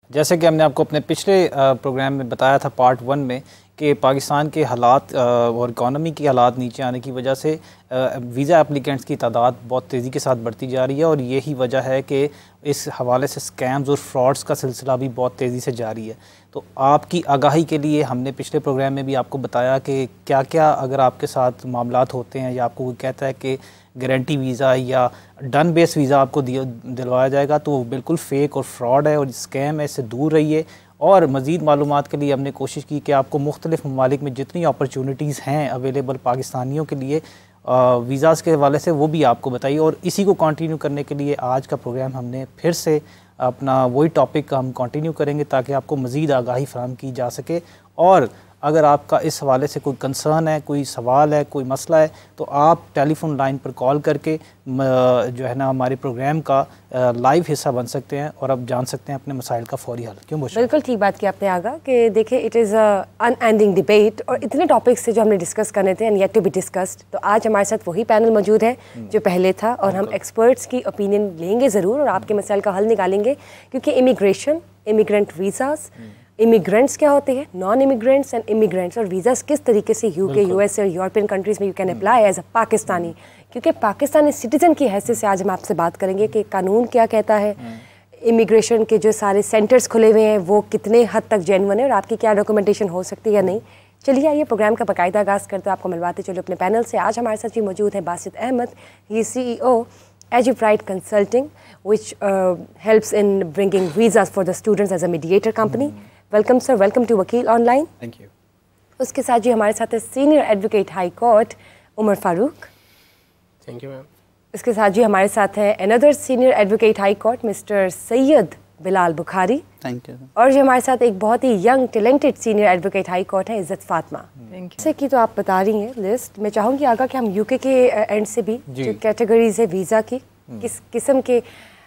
जैसे कि हमने आपको अपने पिछले प्रोग्राम में बताया था पार्ट 1 में कि पाकिस्तान के हालात और इकॉनमी के हालात नीचे आने की वजह से वीज़ा एप्लीकेंट्स की तादाद बहुत तेज़ी के साथ बढ़ती जा रही है और यही वजह है कि इस हवाले से स्कैम्स और फ्रॉड्स का सिलसिला भी बहुत तेज़ी से जारी है। तो आपकी आगाही के लिए हमने पिछले प्रोग्राम में भी आपको बताया कि क्या क्या अगर आपके साथ मामलात होते हैं या आपको कोई कहता है कि गारंटी वीज़ा या डन बेस वीज़ा आपको दिलवाया जाएगा तो वो बिल्कुल फ़ेक और फ्रॉड है और स्कैम है, इससे दूर रहिए। और मज़ीद मालूमात के लिए हमने कोशिश की कि आपको मुख्तलिफ़ ममालिक में जितनी अपॉर्चुनिटीज़ हैं अवेलेबल पाकिस्तानियों के लिए वीज़ाज़ के हवाले से वो भी आपको बताइए। और इसी को कंटिन्यू करने के लिए आज का प्रोग्राम हमने फिर से अपना वही टॉपिक हम कंटिन्यू करेंगे ताकि आपको मज़ीद आगाही फराहम की जा सके। और अगर आपका इस हवाले से कोई कंसर्न है, कोई सवाल है, कोई मसला है तो आप टेलीफोन लाइन पर कॉल करके जो है ना हमारे प्रोग्राम का लाइव हिस्सा बन सकते हैं और अब जान सकते हैं अपने मसाइल का फौरी हल। क्यों बुशरा? बिल्कुल ठीक बात की आपने आगा कि देखिए इट इज़ अनएंडिंग डिबेट और इतने टॉपिक्स थे जो हमने डिस्कस करने थे and yet to be discussed. तो आज हमारे साथ वही पैनल मौजूद है जो पहले था और हम एक्सपर्ट्स की ओपिनियन लेंगे ज़रूर और आपके मसाइल का हल निकालेंगे क्योंकि इमिग्रेशन, इमिग्रेंट वीज़ाज़, इमिग्रेंट्स क्या होते हैं, नॉन इमिग्रेंट्स एंड इमिग्रेंट्स और वीज़ास किस तरीके से यूके, यूएस और यूरोपियन कंट्रीज़ में you can apply as a Pakistani. क्योंकि पाकिस्तानी सिटीज़न की हैसियत से आज हम आपसे बात करेंगे कि कानून क्या कहता है, इमिग्रेशन के जो सारे सेंटर्स खुले हुए हैं वो कितने हद तक जेन्युइन है और आपकी क्या डॉक्यूमेंटेशन हो सकती है या नहीं। चलिए आइए प्रोग्राम का बाकायदा आगाज़ करते आपको मिलवाते चलो अपने पैनल से। आज हमारे साथ भी मौजूद है बासित अहमद, ही CEO EduPride Consulting, which helps in bringing visas for the students as a mediator company. Welcome sir, welcome to Wakil Online. Thank you. उसके साथ जी हमारे साथ है senior advocate high court Umar Farooq. Thank you, ma'am. इसके साथ जी हमारे साथ है another senior advocate high court mister Syed Bilal Bukhari. Thank you. और जी हमारे साथ एक बहुत ही young talented senior advocate high court है इज्जत फातिमा। जैसे कि तो आप बता रही हैं लिस्ट, मैं चाहूँगी आगा कि हम यूके के एंड से भी जो कैटेगरीज है वीज़ा की किस किस्म के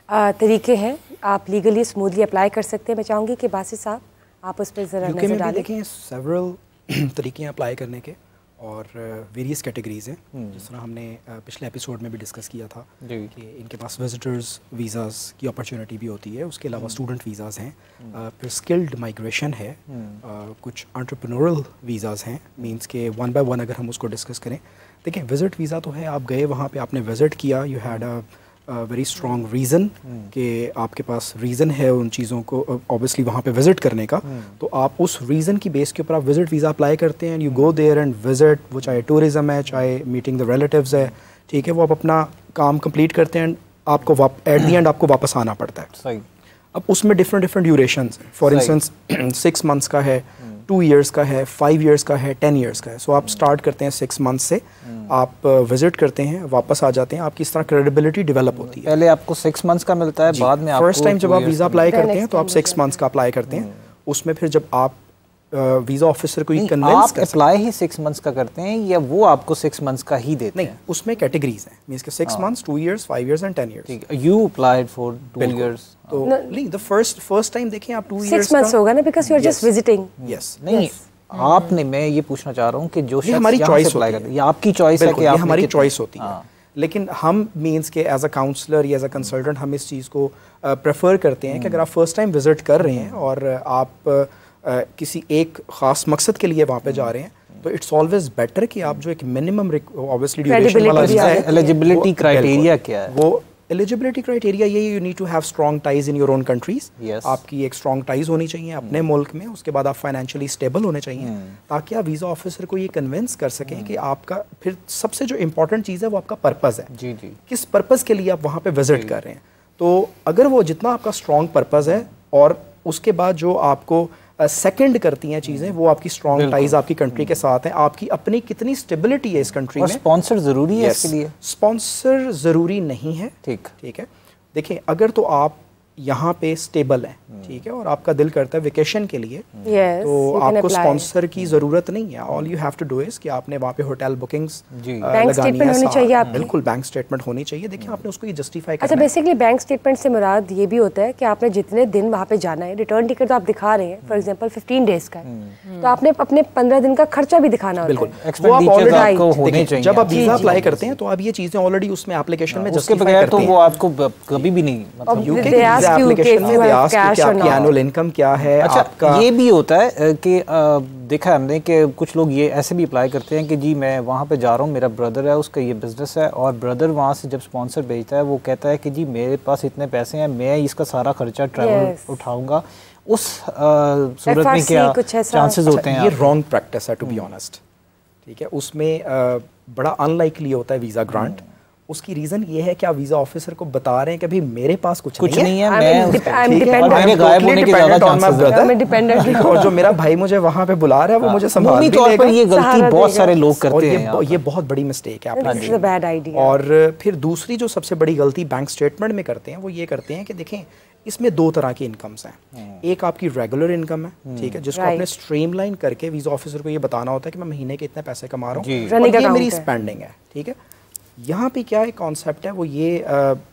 तरीके हैं आप लीगली स्मूथली अप्लाई कर सकते हैं, मैं चाहूँगी कि बासित साहब आप उस पर ज़रा नज़र डालें। देखें सेवरल तरीके हैं अप्लाई करने के और वेरियस कैटेगरीज हैं जिस तरह हमने पिछले एपिसोड में भी डिस्कस किया था कि इनके पास विजिटर्स वीज़ाज़ की अपॉर्चुनिटी भी होती है, उसके अलावा स्टूडेंट वीज़ाज़ हैं, फिर स्किल्ड माइग्रेशन है, कुछ एंटरप्रेन्योरल वीज़ाज़ हैं। मींस के वन बाय वन अगर हम उसको डिस्कस करें, देखें विज़िट वीज़ा तो है, आप गए वहाँ पे आपने विज़िट किया, you had a very strong reason कि आपके पास रीज़न है उन चीज़ों को ऑब्वियसली वहाँ पे विज़िट करने का, तो आप उस रीज़न की बेस के ऊपर आप विज़िट वीज़ा अप्लाई करते हैं and you go there and visit, वो चाहे टूरिज़म है चाहे मीटिंग द रिलेटिव्स है, ठीक है, वो आप अपना काम कंप्लीट करते हैं, आपको एट दी एंड आपको वापस आना पड़ता है। सही। अब उसमें डिफरेंट ड्यूरेशंस हैं, फॉर इंस्टेंस 6 मंथ्स का है, 2 years का है, 5 years का है, 10 years का है। सो आप स्टार्ट करते हैं 6 months से, आप विजिट करते हैं, वापस आ जाते हैं, आपकी इस तरह क्रेडिबिलिटी डेवलप होती है। पहले आपको 6 months का मिलता है, बाद में फर्स्ट टाइम जब आप वीज़ा अप्लाई करते हैं तो आप 6 months का अप्लाई करते हैं, उसमें फिर जब आप वीज़ा ऑफिसर को आप अप्लाई ही 6 months का करते हैं या वो आपको 6 months का ही देते हैं? नहीं, उसमें कैटेगरीज हैं, मींस के 6 months, 2 years, 5 years and 10 years। ठीक है, यू अप्लाइड फॉर 2 years। तो नहीं, द फर्स्ट टाइम देखें आप 2 years 6 months होगा ना, because you are just visiting. Yes, नहीं आपने, मैं ये पूछना चाह रहा हूँ कि जो हमारी चॉइस होती है, ये आपकी चॉइस है कि आप हमारी चॉइस होती है, लेकिन हम मींस के एज अ काउंसलर या एज अ कंसल्टेंट हम इस चीज़ को प्रेफर करते हैं कि अगर आप फर्स्ट टाइम विजिट कर रहे हैं और आप किसी एक ख़ास मकसद के लिए वहाँ पे जा रहे हैं तो इट्स ऑलवेज बेटर कि आप जो एक मिनिमम ऑब्वियसली ड्यूरेशन वाला वीज़ा है, एलिजिबिलिटी क्राइटेरिया क्या है? वो एलिजिबिलिटी क्राइटेरिया यही, you need to have strong ties in your own countries. आपकी एक स्ट्रॉन्ग टाइज होनी चाहिए अपने मुल्क में, उसके बाद आप फाइनेंशियली स्टेबल होने चाहिए ताकि आप वीज़ा ऑफिसर को ये कन्विंस कर सकें कि आपका फिर सबसे जो इंपॉर्टेंट चीज़ है वो आपका पर्पज़ है। जी जी, किस पर्पज़ के लिए आप वहाँ पे विजिट कर रहे हैं। तो अगर वो जितना आपका स्ट्रॉन्ग पर्पज़ है और उसके बाद जो आपको सेकंड करती हैं चीज़ें, वो आपकी स्ट्रॉन्ग टाइज आपकी कंट्री के साथ हैं, आपकी अपनी कितनी स्टेबिलिटी है इस कंट्री में। स्पॉन्सर ज़रूरी है इसके लिए? स्पॉन्सर ज़रूरी नहीं है। ठीक है, देखें अगर तो आप यहाँ पे स्टेबल हैं, ठीक है, और आपका दिल करता है वेकेशन के लिए, तो आपको स्पॉन्सर की ज़रूरत नहीं है। All you have to do is कि आपने वहाँ पे होटल बुकिंग्स लगानी है, बिल्कुल बैंक स्टेटमेंट होनी चाहिए। देखिए आपने उसको ये जस्टिफाई करना है। अच्छा, बेसिकली बैंक स्टेटमेंट से मुराद ये भी होता है कि आपने जितने दिन वहाँ पे जाना है, रिटर्न टिकट तो आप दिखा रहे हैं, फॉर एग्जांपल 15 days का है, तो आपने अपने 15 दिन का खर्चा भी दिखाना होता है। वो आप ऑलरेडी जब आप वीज़ा अप्लाई करते हैं तो आप ये चीज़ें ऑलरेडी उसमें एप्लीकेशन में जस्टिफाई करते हैं, तो वो आपको कभी भी नहीं, मतलब एप्लीकेशन में दे आस्क कि आपकी एनुअल इनकम क्या है। अच्छा, आपका ये भी होता है कि देखा हमने कि कुछ लोग ये ऐसे भी अप्लाई करते हैं कि जी मैं वहाँ पे जा रहा हूँ, मेरा ब्रदर है, उसका ये बिज़नेस है, और ब्रदर वहाँ से जब स्पॉन्सर भेजता है वो कहता है कि जी मेरे पास इतने पैसे हैं, मैं इसका सारा खर्चा ट्रैवल उठाऊँगा। उस सूरत में क्या चांसेस होते हैं? ये रॉन्ग प्रैक्टिस है टू बी ऑनेस्ट, ठीक है। उसमें बड़ा अनलाइकली होता है वीज़ा ग्रांट। उसकी रीज़न ये है कि आप वीज़ा ऑफिसर को बता रहे हैं कि भाई मेरे पास कुछ नहीं है, मैं गायब होने के ज़्यादा चांसेस हैं, और जो मेरा भाई मुझे वहाँ पे बुला रहा है वो मुझे संभाल भी लेगा। ये गलती बहुत सारे लोग करते हैं, ये बहुत बड़ी मिस्टेक है। और फिर दूसरी जो सबसे बड़ी गलती बैंक स्टेटमेंट में करते हैं वो ये करते हैं कि देखें इसमें दो तरह की इनकम्स हैं। एक आपकी रेगुलर इनकम है, ठीक है, जिसको आपने स्ट्रीमलाइन करके वीज़ा ऑफिसर को ये बताना होता है कि मैं महीने के इतने पैसे कमा रहा हूँ और ये मेरी स्पेंडिंग है, ठीक है। यहाँ पे क्या एक कॉन्सेप्ट है, वो ये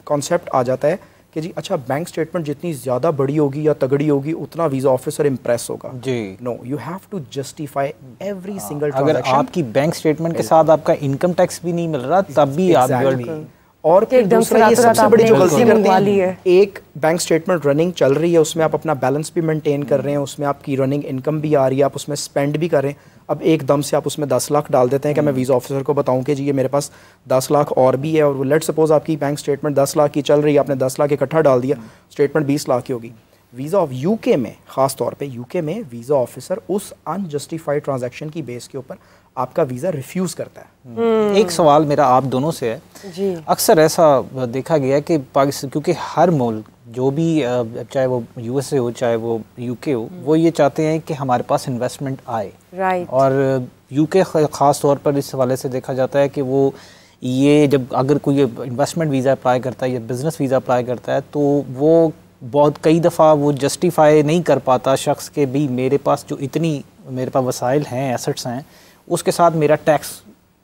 कॉन्सेप्ट आ जाता है कि जी अच्छा बैंक स्टेटमेंट जितनी ज़्यादा बड़ी होगी या तगड़ी होगी उतना वीज़ा ऑफिसर इम्प्रेस होगा। No, you have to justify every single transaction. अगर आपकी बैंक स्टेटमेंट के साथ आपका इनकम टैक्स भी नहीं मिल रहा तब भी आप और फिर दूसरा ये सबसे बड़ी जो गलती करते हैं, एक बैंक स्टेटमेंट रनिंग चल रही है, उसमें आप अपना बैलेंस भी मेंटेन कर रहे हैं, उसमें आपकी रनिंग इनकम भी आ रही है, आप उसमें स्पेंड भी कर रहे हैं। अब एकदम से आप उसमें 10 लाख डाल देते हैं कि मैं वीज़ा ऑफिसर को बताऊं कि जी ये मेरे पास 10 लाख और भी है, और लेट सपोज आपकी बैंक स्टेटमेंट 10 लाख की चल रही है, आपने 10 लाख इकट्ठा डाल दिया, स्टेटमेंट 20 लाख की होगी। वीज़ा ऑफ यूके में, ख़ास तौर पे यूके में वीज़ा ऑफिसर उस अनजस्टिफाइड ट्रांजैक्शन की बेस के ऊपर आपका वीज़ा रिफ्यूज़ करता है। एक सवाल मेरा आप दोनों से है जी। अक्सर ऐसा देखा गया कि पाकिस्तान, क्योंकि हर मुल्क जो भी चाहे वो यूएसए हो चाहे वो यूके हो, वो ये चाहते हैं कि हमारे पास इन्वेस्टमेंट आए, राइट। और यूके ख़ास तौर पर इस हवाले से देखा जाता है कि वो ये जब अगर कोई इन्वेस्टमेंट वीज़ा अप्लाई करता है या बिज़नेस वीज़ा अप्लाई करता है तो वो बहुत कई दफ़ा वो जस्टिफाई नहीं कर पाता शख्स के भी मेरे पास जो इतनी मेरे पास वसाइल हैं, एसेट्स हैं, उसके साथ मेरा टैक्स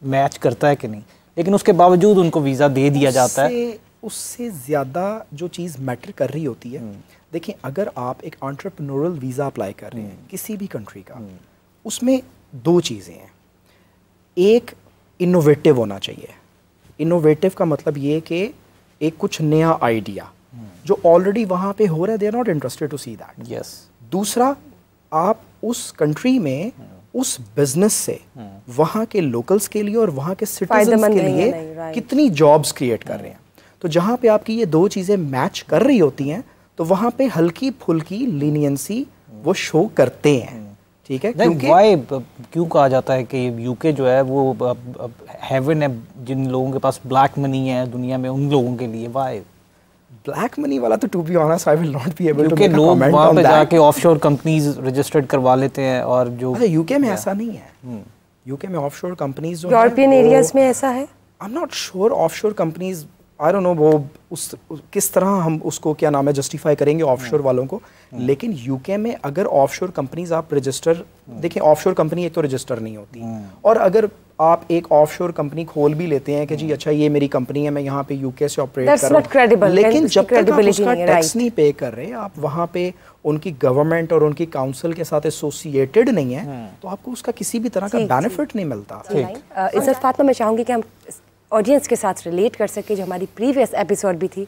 मैच करता है कि नहीं, लेकिन उसके बावजूद उनको वीज़ा दे दिया जाता है। उससे ज़्यादा जो चीज़ मैटर कर रही होती है, देखिए अगर आप एक एंटरप्रेन्योरल वीज़ा अप्लाई कर रहे हैं किसी भी कंट्री का, उसमें दो चीज़ें हैं। एक इनोवेटिव होना चाहिए। इनोवेटिव का मतलब ये कि एक कुछ नया आइडिया जो ऑलरेडी वहाँ पे हो रहा है, they are not interested to see that. Yes. दूसरा, आप उस कंट्री में उस बिजनेस से वहाँ के लोकल्स के लिए और वहाँ के सिटीजन्स के लिए कितनी जॉब्स क्रिएट कर रहे हैं। तो जहाँ पे आपकी ये दो चीज़ें मैच कर रही होती हैं तो वहाँ पे हल्की फुल्की लीनियंसी वो शो करते हैं, ठीक है। क्यों कहा जाता है कि यूके जो है वो हेवन है जिन लोगों के पास ब्लैक मनी है दुनिया में, उन लोगों के लिए? वाई ब्लैक मनी वाला तो to be honest I will not be able to make a long comment वहाँ ऑन पे दैट। जाके ऑफशोर कंपनीज रजिस्टर्ड करवा लेते हैं और जो यूके में ऐसा नहीं है। यूके में ऑफशोर कंपनीज जो यूरोपियन एरियाज में ऐसा है। I am not sure offshore companies, I don't know वो किस तरह हम उसको क्या नाम है जस्टिफाई करेंगे ऑफशोर वालों को। लेकिन यूके में अगर ऑफशोर कंपनीज आप रजिस्टर, देखिए ऑफशोर कंपनी एक तो रजिस्टर नहीं होती, और अगर आप एक ऑफशोर कंपनी खोल भी लेते हैं कि जी अच्छा ये मेरी कंपनी है, मैं यहाँ पे यूके से ऑपरेट कर रहा हूँ, लेकिन जब तक आप उसका टैक्स नहीं पे कर रहे, आप वहाँ पे उनकी गवर्नमेंट और उनकी काउंसिल के साथ एसोसिएटेड नहीं है, तो आपको उसका किसी भी तरह का बेनिफिट नहीं मिलता। इज़्ज़त फातिमा, मैं चाहूँगी कि हम ऑडियंस के साथ रिलेट कर सके, जो हमारी प्रीवियस एपिसोड भी थी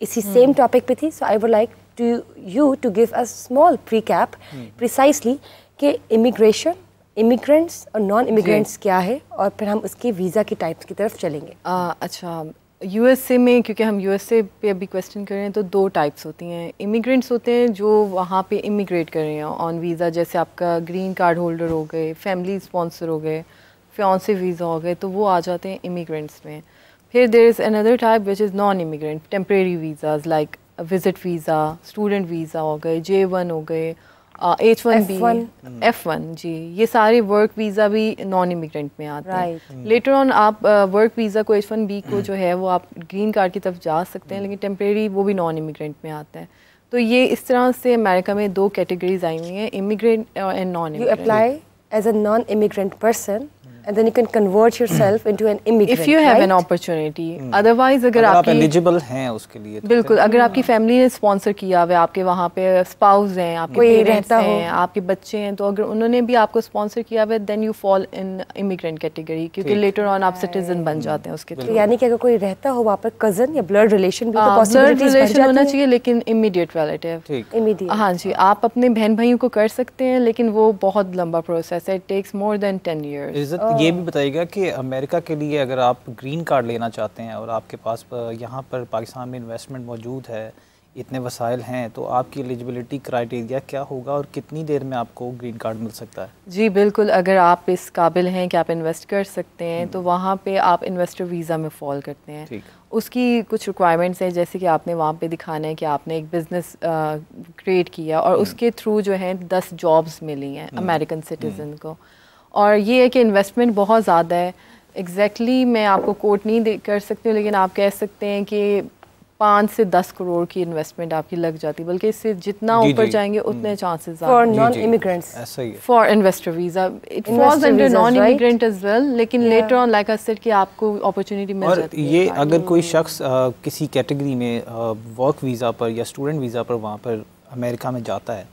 इसी सेम टॉपिक पे थी। So I would like you to give a small precap precisely कि इमिग्रेशन, इमिग्रेंट्स और नॉन इमिग्रेंट्स क्या है, और फिर हम उसके वीज़ा की टाइप्स की तरफ चलेंगे। अच्छा, यूएसए में, क्योंकि हम यूएसए पे अभी क्वेश्चन कर रहे हैं, तो दो टाइप्स होती हैं। इमिग्रेंट्स होते हैं जो वहाँ पे इमिग्रेट कर रहे हैं ऑन वीज़ा, जैसे आपका ग्रीन कार्ड होल्डर हो गए, फैमिली स्पॉन्सर हो गए, फियांसे वीज़ा हो गए, तो वो आ जाते हैं इमिग्रेंट्स में। फिर there is another type which is non immigrant, temporary visas like visit visa, student visa हो गए, J1 हो गए, H1B, F1 जी, ये सारे वर्क वीज़ा भी नॉन इमिग्रेंट में आते हैं। लेटर ऑन आप वर्क वीज़ा को H1B को जो है वो आप ग्रीन कार्ड की तरफ जा सकते हैं, लेकिन टेम्परेरी वो भी नॉन इमिग्रेंट में आता है। तो ये इस तरह से अमेरिका में दो कैटेगरीज आई हुई हैं, immigrant and non immigrant. You apply as a non immigrant person and then you can convert yourself into an immigrant. If you have right? an opportunity, otherwise अगर आप आपकी एलिजिबल हैं उसके लिए बिल्कुल, अगर आपकी फैमिली ने स्पॉन्सर किया हुआ है, आपके वहाँ पे स्पाउस हैं, आपके कोई पेरेंट्स रहता हो। हैं, आपके बच्चे हैं, तो अगर उन्होंने भी आपको स्पॉन्सर किया हुआ है, then you fall in immigrant category, क्योंकि लेटर ऑन आप सिटीजन बन जाते हैं उसके तो थ्रू। यानी कि अगर कोई रहता हो वहाँ पर कजन या ब्लड रिलेशन भी तो ब्लड पॉसिबिलिटीज बढ़ रिलेशन होना जाती चाहिए, लेकिन इमीडिएट रिलेटिव। ठीक। इमीडिएट। हाँ जी, आप अपने बहन भाइयों को कर सकते हैं, लेकिन वो बहुत लंबा प्रोसेस है, it takes more than 10 years। इज्जत ये भी बताइएगा कि अमेरिका के लिए अगर आप ग्रीन कार्ड लेना चाहते हैं और आपके पास यहाँ पर पाकिस्तान में इन्वेस्टमेंट मौजूद है, इतने वसाइल हैं, तो आपकी एलिजिबिलिटी क्राइटेरिया क्या होगा और कितनी देर में आपको ग्रीन कार्ड मिल सकता है? जी बिल्कुल, अगर आप इस काबिल हैं कि आप इन्वेस्ट कर सकते हैं, तो वहाँ पे आप इन्वेस्टर वीज़ा में फॉल करते हैं। ठीक। उसकी कुछ रिक्वायरमेंट्स हैं, जैसे कि आपने वहाँ पे दिखाना है कि आपने एक बिज़नेस क्रिएट किया और उसके थ्रू जो है 10 जॉब्स मिली हैं अमेरिकन सिटीज़न को। और ये है कि इन्वेस्टमेंट बहुत ज़्यादा है, एग्जैक्टली मैं आपको कोट नहीं कर सकती हूँ, लेकिन आप कह सकते हैं कि 5 से 10 करोड़ की इन्वेस्टमेंट आपकी लग जाती है, बल्कि इससे जितना ऊपर जाएंगे उतने चांसेस फॉर नॉन इमिग्रेंट्स, ऐसा ही है। For investor visa it falls under non immigrant as well, लेकिन later on like I said कि आपको अपॉर्चुनिटी मिल और जाती है। ये अगर कोई शख्स किसी कैटेगरी में वर्क वीज़ा पर या स्टूडेंट वीज़ा पर वहाँ पर अमेरिका में जाता है,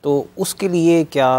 तो उसके लिए क्या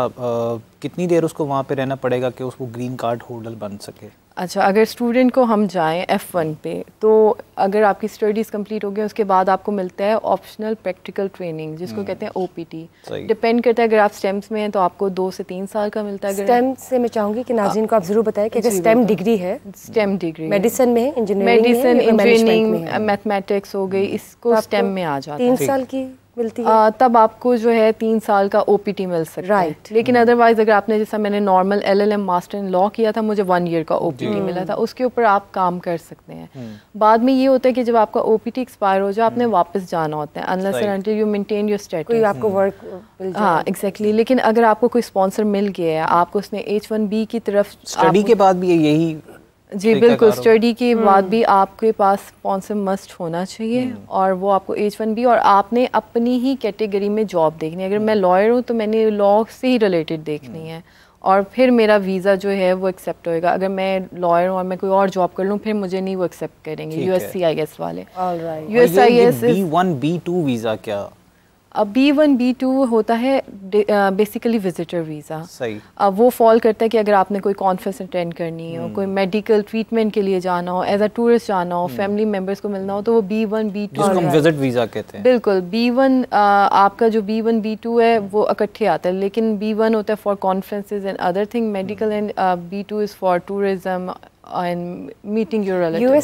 कितनी देर उसको वहाँ पे रहना पड़ेगा कि उसको ग्रीन कार्ड होल्डर बन सके? अच्छा, अगर स्टूडेंट को हम जाएं F1 पे, तो अगर आपकी स्टडीज़ कंप्लीट हो गई उसके बाद आपको मिलता है ऑप्शनल प्रैक्टिकल ट्रेनिंग, जिसको कहते हैं OPT। डिपेंड करता है, अगर आप स्टेम्स में हैं तो आपको 2 से 3 साल का मिलता है। स्टेम से मैं चाहूँगी कि नाज़रीन को आप ज़रूर बताएं कि अगर स्टेम डिग्री है, स्टेम डिग्री मेडिसिन में है, मेडिसिन, इंजीनियरिंग, मैथमेटिक्स हो गई, इसको स्टेम में आ जाता है। 3 साल की मिलती है, तब आपको जो है 3 साल का OPT मिल सकता है। लेकिन अदरवाइज अगर आपने, जैसा मैंने normal LLM master in law किया था, मुझे 1 ईयर का OPT मिला था, उसके ऊपर आप काम कर सकते हैं। बाद में ये होता है कि जब आपका OPT एक्सपायर हो जाए, आपने वापस जाना होता है, unless and until you maintain your status, कोई आपको वर्क मिल जाए। हाँ एग्जैक्टली। लेकिन अगर आपको कोई स्पॉन्सर मिल गया है, आपको उसने H1B की तरफ, स्टडी के बाद भी यही जी बिल्कुल, स्टडी के बाद भी आपके पास स्पॉन्सर मस्ट होना चाहिए, और वो आपको H1B, और आपने अपनी ही कैटेगरी में जॉब देखनी है। अगर मैं लॉयर हूँ तो मैंने लॉ से ही रिलेटेड देखनी है, और फिर मेरा वीज़ा जो है वो एक्सेप्ट होएगा। अगर मैं लॉयर हूँ और मैं कोई और जॉब कर लूँ, फिर मुझे नहीं वो एक्सेप्ट करेंगे USCIS वाले। ऑलराइट। B1 B2 वीज़ा क्या? अब B1 B2 होता है बेसिकली विजिटर वीज़ा। सही। अब वो फॉल करता है कि अगर आपने कोई कॉन्फ्रेंस अटेंड करनी हो, कोई मेडिकल ट्रीटमेंट के लिए जाना हो, एज अ टूरिस्ट जाना हो, फैमिली मेम्बर्स को मिलना हो, तो वो B1 B2 जिसको हम विजिट वीज़ा कहते हैं। बिल्कुल। B1 आपका जो B1 B2 है वो इकट्ठे आता है, लेकिन B1 होता है for conferences and other thing, medical, and B2 is for tourism and meeting your relatives.